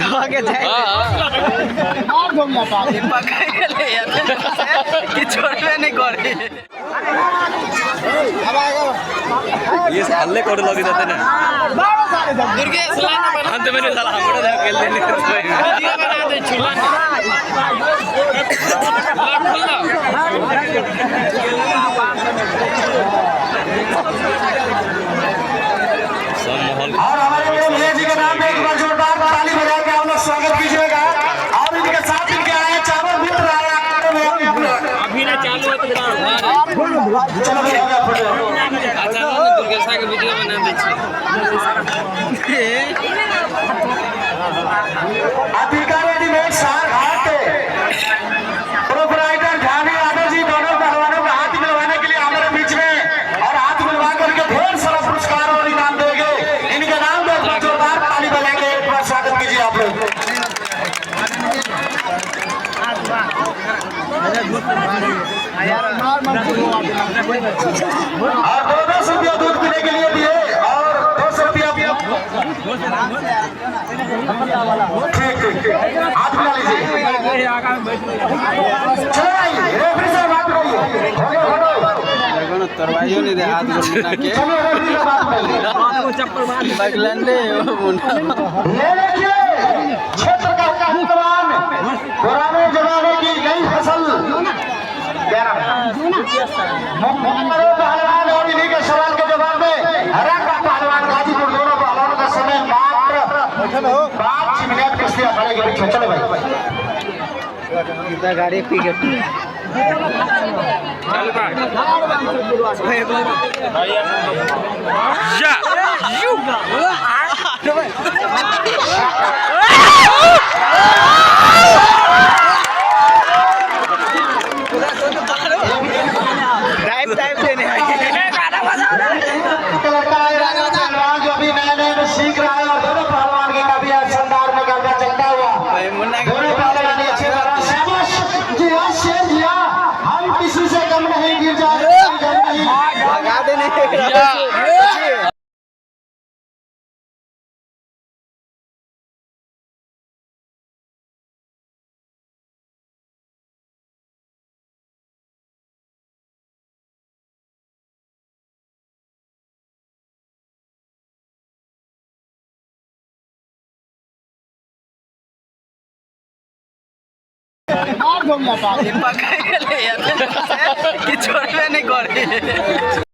ধোকে যায় আর জমিয়া পা পাকাই গেলে কি छोड़बे नहीं करे ये हल्ले कोड लगी जाते ना दुर्गे सलाना अंत में साला हमरो देख खेल लेने वीडियो बना दे चुला और हमारे भैया जी के नाम पे एक बार जोरदार ताली बजा के आप लोग स्वागत कीजिएगा। और इनके साथ इनके आए चावल मित्र आए अभी ना चालू है तो चलो भैया फोटो अच्छा दुर्गे सा के वीडियो बना दे छी अधिकारी रेडीमेड सार घाट प्रोपराइटर झावी यादव जी दोनों पहलवानों का हाथ मिलवाने के लिए हमारे बीच में और हाथ मिलवा करके ढेर सारा पुरस्कार और इनाम देंगे। इनके नाम पे एक बार जोरदार ताली बजाएंगे। एक बार स्वागत कीजिए आप लोग। और 200 रुपया दूध पीने के लिए दिए और 200 रुपया ठीक हाथ मिला लीजिए। चलो भाई रेफरी से बात करिए। तरवाइयो नहीं दे हाथ को बिना के चलो रेफरी से बात करिए। चप्पल मार बगलंडे ये देखिए क्षेत्र का पहलवान पुराने जमाने की नई फसल पहलवान और इन्हीं के सवाल के जवाब में हरा का पहलवान गाजीपुर दोनों पहलवानों का समय मात्र 5 मिनट कुश्ती अखाड़े के बीच। चलो भाई गाड़ी पी के जो अभी नए नए में सीख रहा है और दोनों पहलवान के काफी शानदार में गलबा चलता हुआ दोनों पहलवान अच्छे शाबाश जी शेर दिया। हम किसी से कम नहीं गिर जाए लगा देने और जमिया पा पाकाई गले कि छोड़बे नहीं करे।